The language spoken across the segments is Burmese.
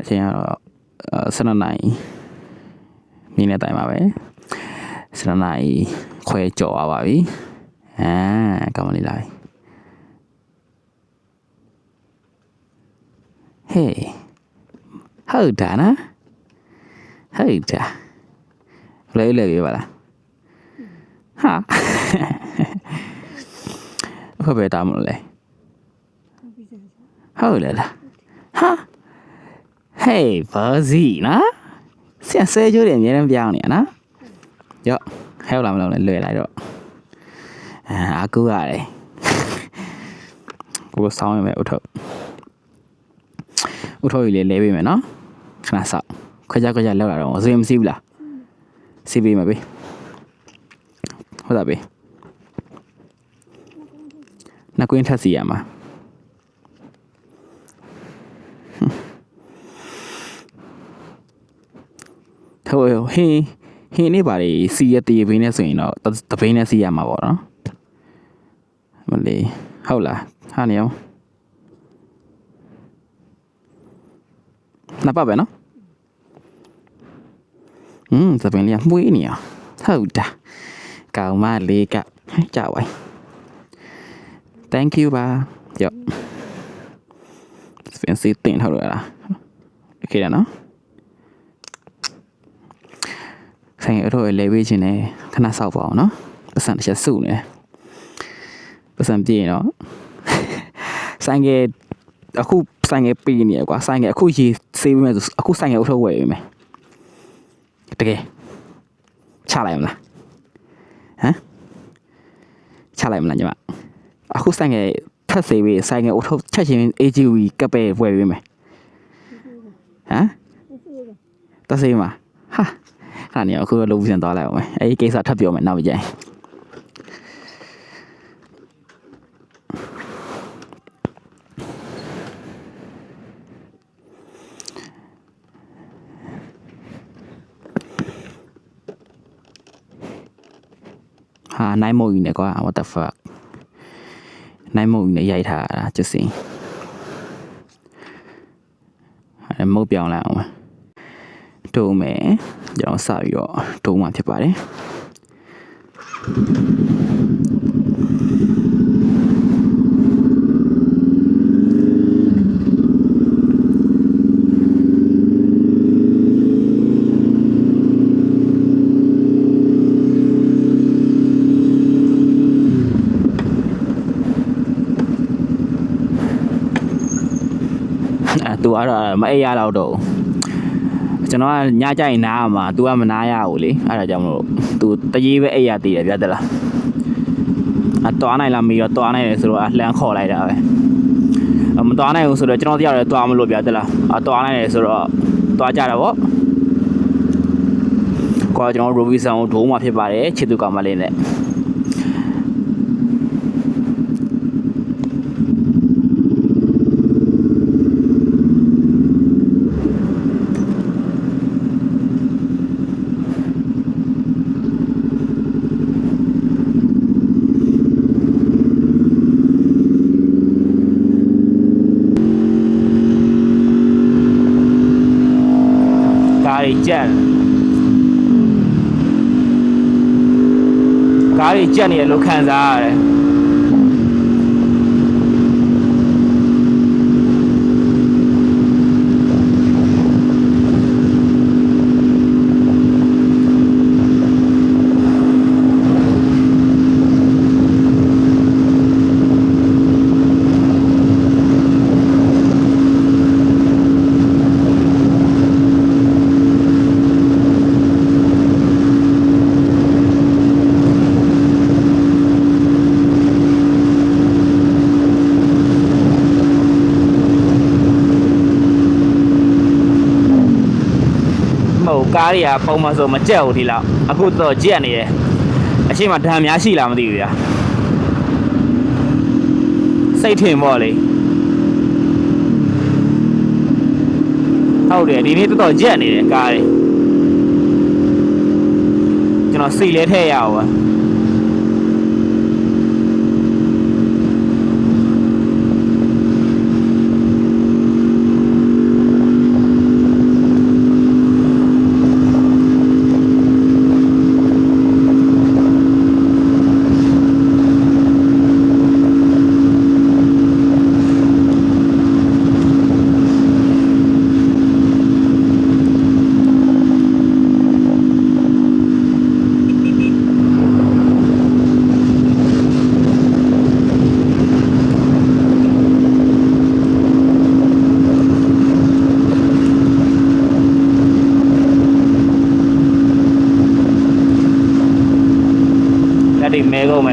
ချိန်ကတော့12နာရီမိနစ်တိုင်းပါပဲ12နာရီခွဲကျော်သွားပါပြီကောင်းမလေးလာပြီဟေးဟုတ်တာနော်ဟုတ်တာလဲပြပါလားဟာဘယ်ပဲတာမလို့လဲဟုတ်လေလားဟာဟေးဘာစီနော်ဆဲကျိုးတယ်အများနဲ့ပြောင်းနေရနော်ရော့ဟဲ့လာမလို့လဲလွယ်လိုက်တော့အကူရတယ်ကိုစောင်းရမယ်ဥထုတ်ကြီးလေးလဲပေးမယ်နော်ခဏစောက်ခွကြလောက်လာတော့ဇွေမစီးဘူးလားစီးပေးမယ်ပေးဟုတ်တာပေးနှကွင်းထက်စီရမှာဟင်းနေပါလေစီရတေးဘင်းနဲ့ဆိုရင်တော့တဘင်းနဲ့စီရမှာပေါ့နော်မလေးဟုတ်လားဟာနေအောင်နှစ်ပတ်ပဲနော်တဘင်းလေးမှုေးနေအောင်ဟုတ်တာကောင်းမလေးကကြောက်ဝိုင်း thank you ပါရော့ fancy တင်ထုတ်ရတာโอเคနော်ဆိုင်အတော့လဲပေးခြင်းနဲ့ခဏဆောက်ပါအောင်နော်ပတ်စံတစ်ချက်စုနေပတ်စံပြေးနော်ဆိုင်ကအခုဆိုင်ကပေးနေရကွာဆိုင်ကအခုရေးဆေးပေးမယ်ဆိုအခုဆိုင်ကအထုတ်ဝယ်ပေးမယ်တကယ်ချလိုက်မလားချလိုက်မလားညီမအခုဆိုင်ကထပ်ဆေးပေးဆိုင်ကအထုတ်ချက်ချင်း AGV ကပ်ပဲဝယ်ပေးမယ်တဆေးမှာဟာအဲ့ဒါအခုလုံးပြန်သွားလိုက်အောင်မယ်အဲ့ဒီကိစ္စထပ်ပြောမယ်နောက်ကြရင်ဟာနိုင်မို့နေကွာ what the fuck နိုင်မို့နေရိုက်ထားတာကျစင်အဲ့မုတ်ပြောင်းလိုက်အောင်တိုးမယ်ကျွန်တော်စပြီးတော့တိုးမှဖြစ်ပါတယ်သူကတော့မအိပ်ရတော့ကျွန်တော်ကညကြိုင်နားမှာ तू ကမနားရဘူးလေအဲ့ဒါကြောင့်မလို့ तू တကြီးပဲအိပ်ရတည်တယ်ဗျာတလားတွားနိုင်လားမီတော့တွားနိုင်တယ်ဆိုတော့လှမ်းခေါ်လိုက်တာပဲမတွားနိုင်ဘူးဆိုတော့ကျွန်တော်တယောက်လည်းတွားမလို့ဗျာတလားတွားနိုင်တယ်ဆိုတော့တွားကြတာပေါ့ကိုကကျွန်တော် Robinson ကိုဒိုးမှဖြစ်ပါတယ်ချစ်သူကောင်မလေးနဲ့ကြက်ကားကြီးကြက်နေရလို့ခံစားရတယ်ကားတွေကပုံမှန်ဆိုမကြက်ဘူးဒီလောက်အခုတော့ကြက်နေတယ်အရှိမဒဏ်များရှိလားမသိဘူးဗျာစိတ်ထင်ပေါ့လေဟုတ်တယ်ဒီနေ့တော်ကြက်နေတယ်ကားတွေကျွန်တော်စီလဲထည့်ရအောင်ပါ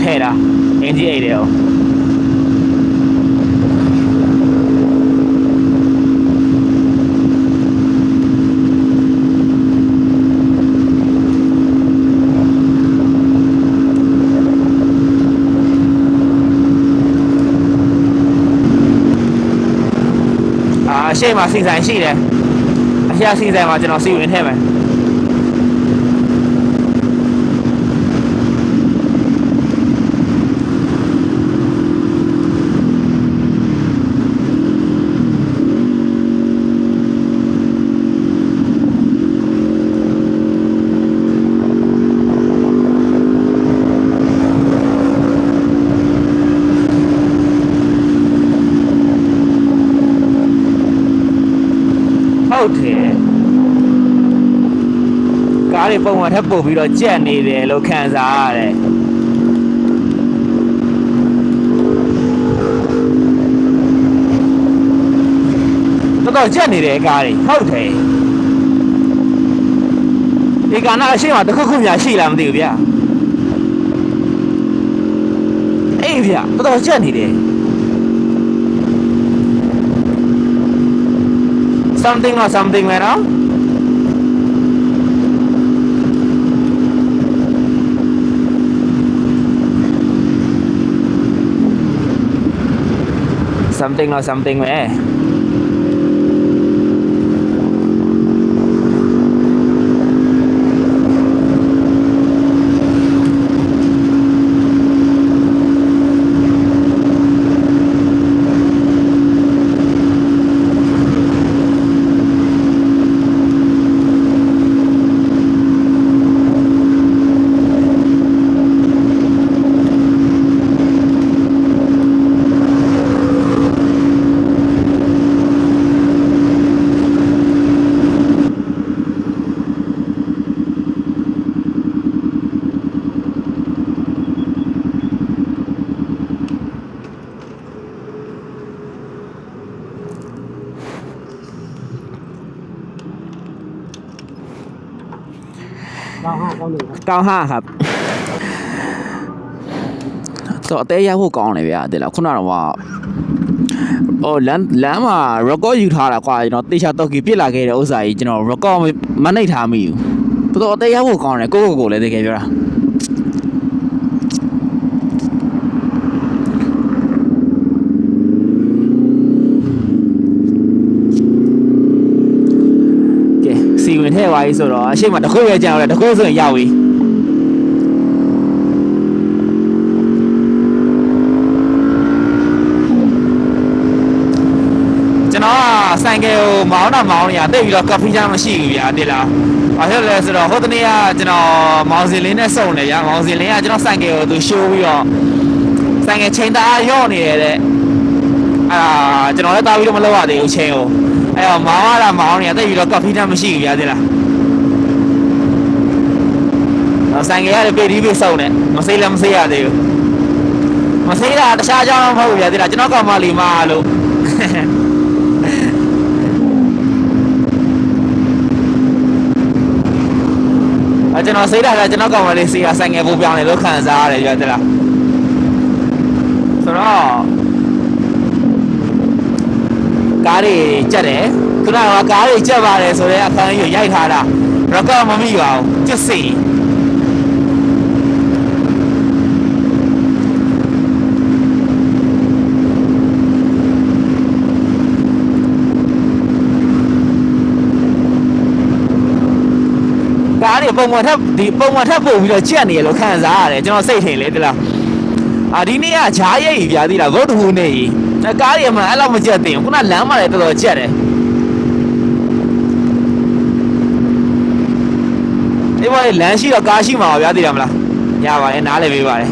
ထဲ့တာအင်ဂျီအိတ်တယ်ဟုတ်အရှိမစီဆိုင်ရှိတယ်အရှာစီဆိုင်မှာကျွန်တော်စီဝင်ထဲမယ်ဟုတ်တယ်ကားတွေပုံမှန်ထပ်ပို့ပြီးတော့ကြက်နေတယ်လို့ခံစားရတယ်တော်တော်ကြက်နေတယ်ကားတွေဟုတ်တယ်ဒီကနာအရှိမတစ်ခုခုများရှိလားမသိဘူးဗျာအေးဗျာတော်တော်ကြက်နေတယ်something or something ပဲနော် something or something ပဲ95ครับဆိုတော့အသေးရဖို့ကောင်းတယ်ဗျာတဲ့လားခုနကတော့ဟိုလမ်းမှာ record ယူထားတာကွာကျွန်တော်တေချာတော့ကြီးပြစ်လာခဲ့တဲ့ဥစ္စာကြီးကျွန်တော် record မနှိပ်ထားမိဘူးတော်တော်အသေးရဖို့ကောင်းတယ်ကိုလည်းတကယ်ပြောတာစီဝင်ထဲပါကြီးဆိုတော့အရှိမတစ်ခုပဲကြောက်တယ်တစ်ခုဆိုရင်ရောက်ပြီကျွန်တော်ကဆိုင်ကယ်ကိုမောင်းနေရတိတ်ပြီးတော့ကဖီချာမရှိဘူးဗျာတိလားဘာဖြစ်လဲဆိုတော့ဟိုတနေ့ကကျွန်တော်မောင်စင်လင်းနဲ့စုံတယ်ဗျာမောင်စင်လင်းကကျွန်တော်ဆိုင်ကယ်ကိုသူရှိုးပြီးတော့ဆိုင်ကယ်ချိန်သားရော့နေတယ်တဲ့ကျွန်တော်လည်းတားပြီးတော့မလုပ်ရသေးဘူးချိန်ကိုအဲ့တော့မောင်းနေရတိတ်ပြီးတော့ကဖီချာမရှိဘူးဗျာတိလားဆိုင်ကယ်ရတယ်ပြည်ပြီးစုံတယ်မစိလည်းမစိရသေးဘူးမစိတာတခြားကြောင်းတော့မဟုတ်ဘူးဗျာတိလားကျွန်တော်ကောင်မလေးမလို့ကျွန်တော်စိတ်ဓာတ်ကကျွန်တော်ကောင်မလေးစီကဆိုင်ငယ်ပို့ပြောင်းတယ်လို့ခံစားရတယ်ကြတဲ့လားဆိုတော့ကားတွေကြက်တယ်ခုနကကားတွေကြက်ပါတယ်ဆိုတော့အခန်းကြီးရိုက်ထားတာရကောမမိပါဘူးကျစ်စီကားတွေပုံမှန်ထပ်ပို့ပြီးတော့ကြက်နေရလို့ခံစားရတယ်ကျွန်တော်စိတ်ထင်လေတလားဒီနေ့ကဂျားရိပ်ပြားသေးလားဗုဒ္ဓဟူးနေ့ကားတွေမှအဲ့လောက်မကြက်သေးဘူးခုနလမ်းမှာလည်းတော်တော်ကြက်တယ်ဒီမှာလမ်းရှိတော့ကားရှိမှာပါဗျာသိတယ်မလားရပါတယ်နားလည်ပေးပါတယ်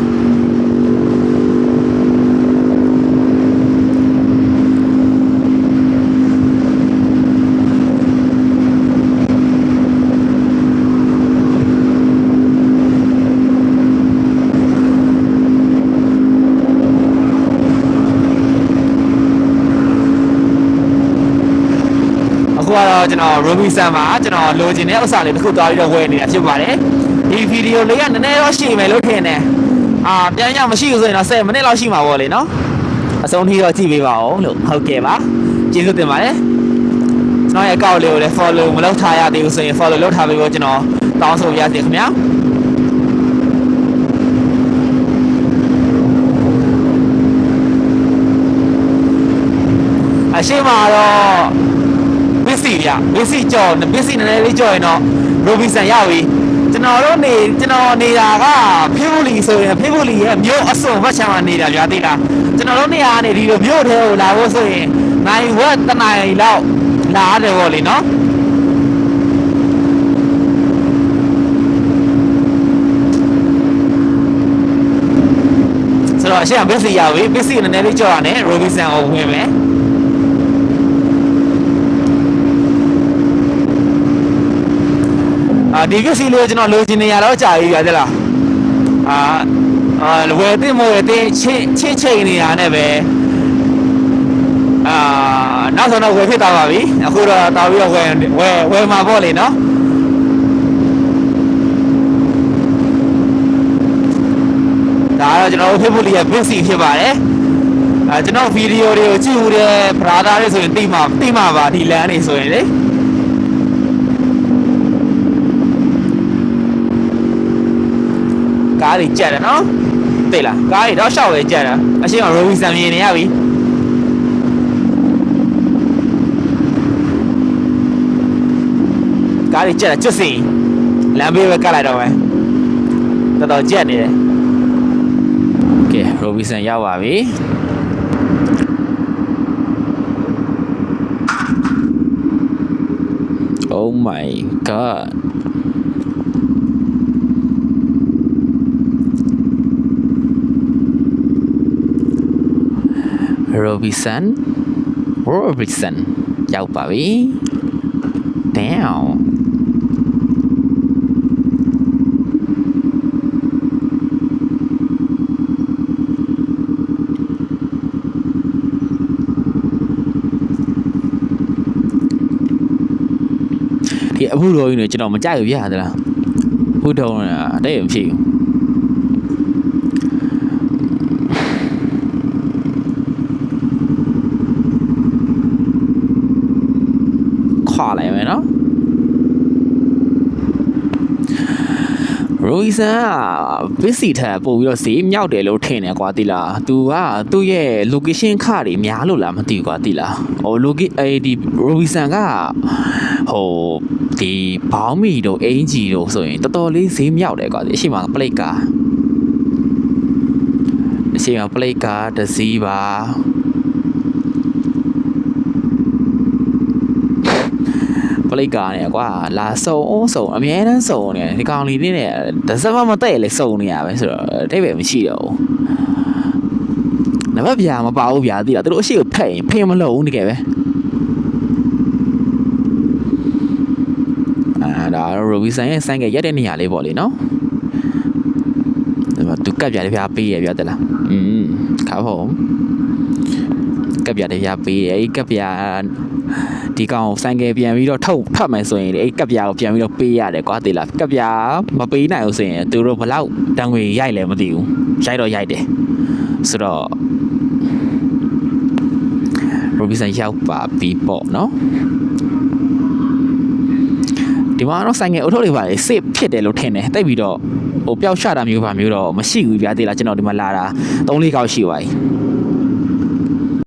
ကတော့ကျွန်တော် Robinson မှာကျွန်တော်လိုချင်တဲ့ဥစ္စာလေးတစ်ခုသွားပြီးတော့ဝယ်နေတာဖြစ်ပါတယ်ဒီဗီဒီယိုလေးကနည်းနည်းတော့ရှည်မယ်လို့ထင်တယ် ပြန်ရမရှိဘူးဆိုရင်တော့10မိနစ်လောက်ရှိမှာပေါ့လေနော်အဆုံးထိတော့ကြည့်ပေးပါဦးလို့ဟုတ်ကဲ့ပါကျေးဇူးတင်ပါတယ်ကျွန်တော်ရဲ့အကောင့်လေးကိုလည်း follow မလုပ်ထားရသေးဘူးဆိုရင် follow လုပ်ထားပေးဖို့ကျွန်တော်တောင်းဆိုရစေခင်ဗျာအရှိမတော့ဘစ်စီဗျဘစ်စီကြော်ဘစ်စီနည်းနည်းလေးကြော်ရင်တော့ Robinson ရောက်ပြီကျွန်တော်နေတာကဖေးဘူလီဆိုရင်ဖေးဘူလီရဲ့မြို့အစုံဘက်ခြမ်းမှာနေတာဗျာသိလားကျွန်တော်တို့နေရာကနေဒီလိုမြို့ထဲကိုလာဖို့ဆိုရင်နိုင်ဝက်တနိုင်လောက်လာရတယ်ပေါ့လေနော်ဆိုတော့အရှေ့ကဘစ်စီရောက်ပြီဘစ်စီနည်းနည်းလေးကြော်ရတယ် Robinson ကိုဝင်မယ်ဒီကစီလေးကျွန်တော်လိုချင်နေရတော့ကြာပြီဗျာတဲ့လားဝယ်တင်မဝယ်တင်ချင်းချိန်နေရနဲ့ပဲနောက်ဆုံးတော့ဝယ်ဖြစ်သွားပါပြီအခုတော့တော်ပြီးတော့ဝယ်မှာပေါ့လေနော်ဒါတော့ကျွန်တော်တို့ Facebook ရဲ့ basic ဖြစ်ပါတယ်ကျွန်တော်ဗီဒီယိုတွေကိုကြည့်ဦးတဲ့ brother တွေဆိုရင်သိမှာပါဒီလမ်းနေဆိုရင်လေကားတွေကြက်တယ်နော်သိလားကားတွေတော့ရှောက်ပဲကြက်တာအရှင်းက Robinson မြင်နေရပြီကားတွေကြက်တာကျွတ်စီလမ်းဘေးပဲကတ်လိုက်တော့မယ်တော်ကြက်နေတယ်ကဲ Robinson ရောက်ပါပြီOh my god Robinson ရောက်ပါပြီ Damn ဒီအခုတော့ကြီးနေကျွန်တော်မကြိုက်ဘူးပြရတယ်လားဟုတ်တော့တဲ့မဖြစ်ဘူးခွာလိုက်မယ်နော် Robinson က busy ထက်ပို့ပြီးတော့ဈေးမြောက်တယ်လို့ထင်တယ်ကွာတိလား तू ကသူ့ရဲ့ location ခတွေများလို့လားမသိဘူးကွာတိလားဟို ဒီ Robinson ကဟိုဒီဘောင်းမီတို့အင်ဂျီတို့ဆိုရင်တော်တော်လေးဈေးမြောက်တယ်ကွာအရှိမ plate ကားအရှိမ plate ကားတစ်စီးပါplate ကားเนี่ยကွာလာစုံအမြဲတမ်းစုံနေဒီကောင်လေးနဲ့တစ်စက်မတဲ့လေစုံနေရပဲဆိုတော့တိတ်ပဲမရှိတော့ဘူးနံပါတ်ပြမပါဘူးဗျာသိလားသူတို့အရှိကိုဖက်ရင်ဖင်မလို့ဘူးတကယ်ပဲဒါ Robinson ရဲ့ဆိုင်ကရက်တဲ့နေရာလေးပေါ့လေနော်ဒါမှသူကပ်ပြတယ်ဗျာပေးရဗျာတလားခါဖို့ကပ်ပြတယ်ဗျာပေးတယ်အဲ့ကပ်ပြဒီကောင်ဆိုင်ကပြန်ပြီးတော့ထုတ်ဖတ်မယ်ဆိုရင်အဲ့ကပ်ပြကိုပြန်ပြီးတော့ပေးရတယ်ကွာသိလားကပ်ပြမပေးနိုင်ဘူးဆိုရင်သူတို့ဘလောက်တန်ငွေရိုက်လဲမသိဘူးရိုက်တော့ရိုက်တယ်ဆိုတော့ Robinson ရောက်ပါပြီပေါ့နော်ဒီမှာတော့ဆိုင်ငယ်အုပ်ထုပ်တွေပါလေစစ်ဖြစ်တယ်လို့ထင်တယ်တိတ်ပြီးတော့ဟိုပျောက်ချတာမျိုးပါမျိုးတော့မရှိဘူးဗျာသိလားကျွန်တော်ဒီမှာလာတာ3-4ခေါက်ရှိပါပြီ